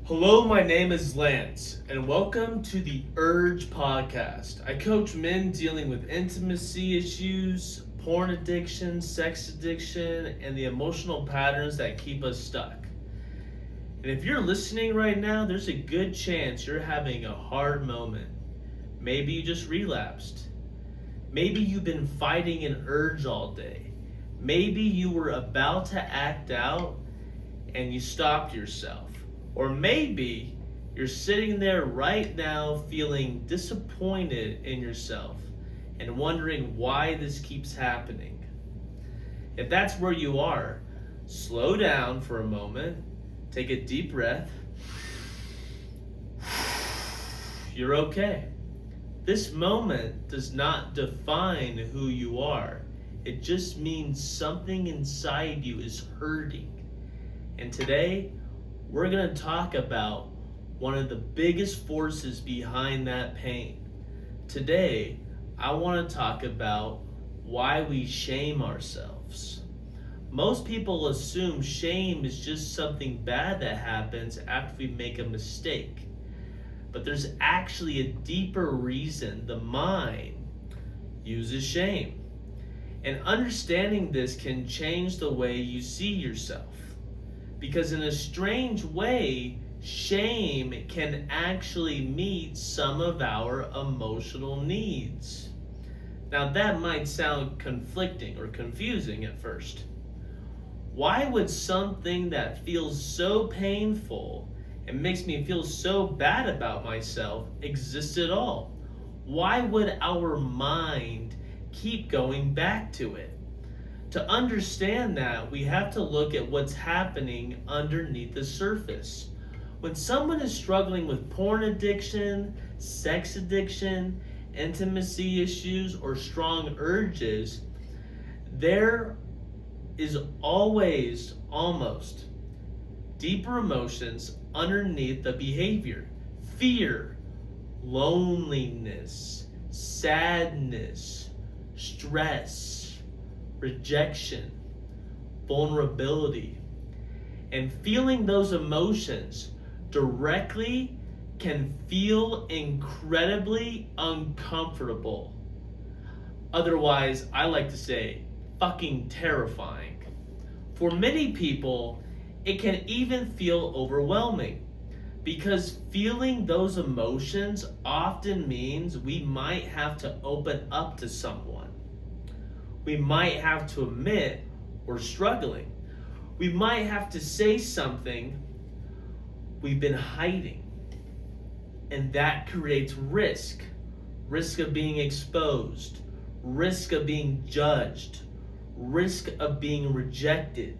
Hello, my name is Lance, and welcome to the Urge Podcast. I coach men dealing with intimacy issues, porn addiction, sex addiction, and the emotional patterns that keep us stuck. And if you're listening right now, there's a good chance you're having a hard moment. Maybe you just relapsed. Maybe you've been fighting an urge all day. Maybe you were about to act out and you stopped yourself. Or maybe you're sitting there right now feeling disappointed in yourself and wondering why this keeps happening. If that's where you are, slow down for a moment, take a deep breath. You're okay. This moment does not define who you are. It just means something inside you is hurting. And today, we're going to talk about one of the biggest forces behind that pain. Today, I want to talk about why we shame ourselves. Most people assume shame is just something bad that happens after we make a mistake. But there's actually a deeper reason the mind uses shame. And understanding this can change the way you see yourself. Because in a strange way, shame can actually meet some of our emotional needs. Now that might sound conflicting or confusing at first. Why would something that feels so painful and makes me feel so bad about myself exist at all? Why would our mind keep going back to it? To understand that, we have to look at what's happening underneath the surface. When someone is struggling with porn addiction, sex addiction, intimacy issues, or strong urges, there is always, almost, deeper emotions underneath the behavior. Fear, loneliness, sadness, stress, rejection, vulnerability, and feeling those emotions directly can feel incredibly uncomfortable. Otherwise, I like to say, fucking terrifying. For many people, it can even feel overwhelming because feeling those emotions often means we might have to open up to someone. We might have to admit we're struggling. We might have to say something we've been hiding. And that creates risk. Risk of being exposed. Risk of being judged. Risk of being rejected.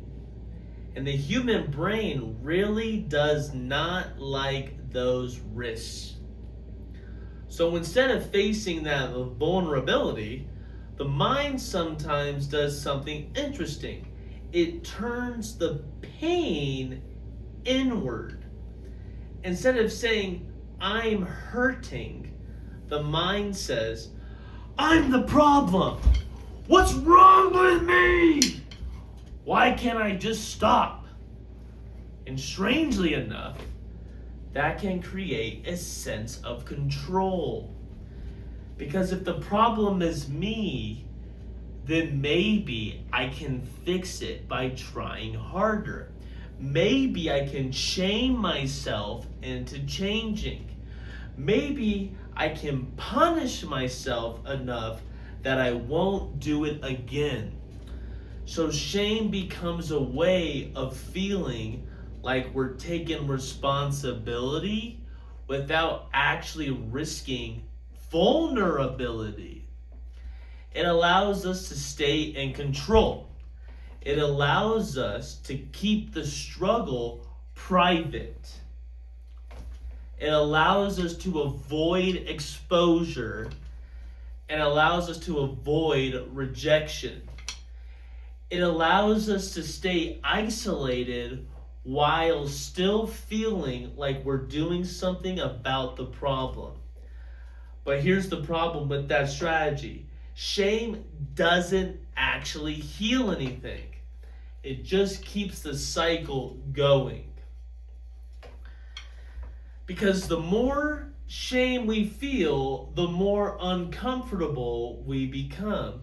And the human brain really does not like those risks. So instead of facing that vulnerability, the mind sometimes does something interesting. It turns the pain inward. Instead of saying, I'm hurting, the mind says, I'm the problem. What's wrong with me? Why can't I just stop? And strangely enough, that can create a sense of control. Because if the problem is me, then maybe I can fix it by trying harder. Maybe I can shame myself into changing. Maybe I can punish myself enough that I won't do it again. So shame becomes a way of feeling like we're taking responsibility without actually risking vulnerability. It allows us to stay in control. It allows us to keep the struggle private. It allows us to avoid exposure and allows us to avoid rejection. It allows us to stay isolated while still feeling like we're doing something about the problem. But here's the problem with that strategy. Shame doesn't actually heal anything. It just keeps the cycle going. Because the more shame we feel, the more uncomfortable we become.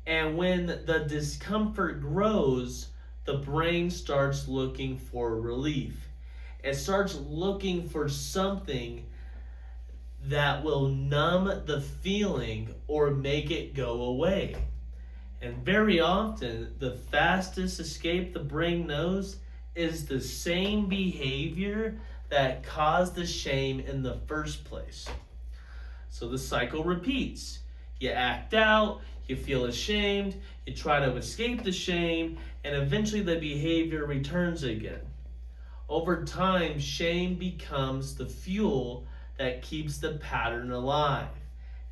And when the discomfort grows, the brain starts looking for relief. It starts looking for something that will numb the feeling or make it go away. And very often, the fastest escape the brain knows is the same behavior that caused the shame in the first place. So the cycle repeats. You act out, you feel ashamed, you try to escape the shame, and eventually the behavior returns again. Over time, shame becomes the fuel that keeps the pattern alive.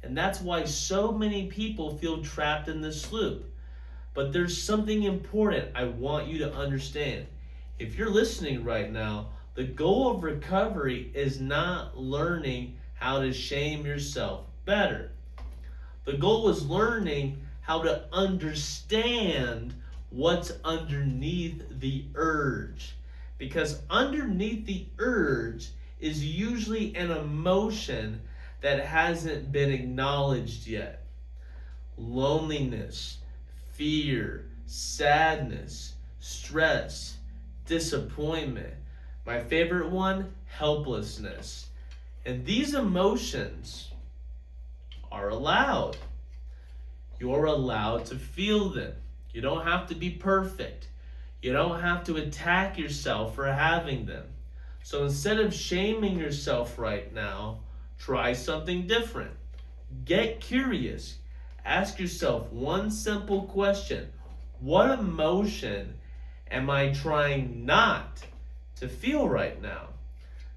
And that's why so many people feel trapped in this loop. But there's something important I want you to understand. If you're listening right now, the goal of recovery is not learning how to shame yourself better. The goal is learning how to understand what's underneath the urge. Because underneath the urge is usually an emotion that hasn't been acknowledged yet. Loneliness, fear, sadness, stress, disappointment. My favorite one, helplessness. And these emotions are allowed. You're allowed to feel them. You don't have to be perfect. You don't have to attack yourself for having them. So instead of shaming yourself right now, try something different. Get curious. Ask yourself one simple question. What emotion am I trying not to feel right now?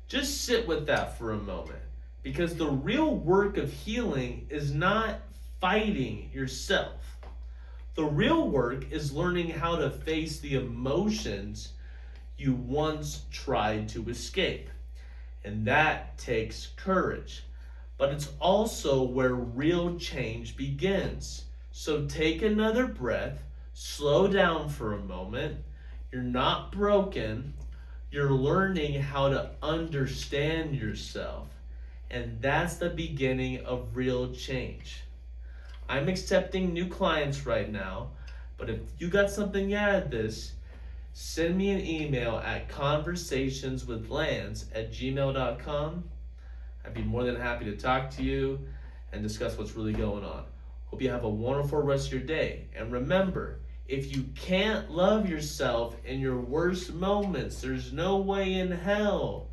Just sit with that for a moment. Because the real work of healing is not fighting yourself. The real work is learning how to face the emotions you once tried to escape. And that takes courage. But it's also where real change begins. So take another breath, slow down for a moment. You're not broken. You're learning how to understand yourself. And that's the beginning of real change. I'm accepting new clients right now, but if you got something out of this, send me an email at conversationswithlance@gmail.com. I'd be more than happy to talk to you and discuss what's really going on. Hope you have a wonderful rest of your day. And remember, if you can't love yourself in your worst moments, there's no way in hell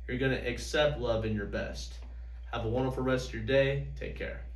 you're going to accept love in your best. Have a wonderful rest of your day. Take care.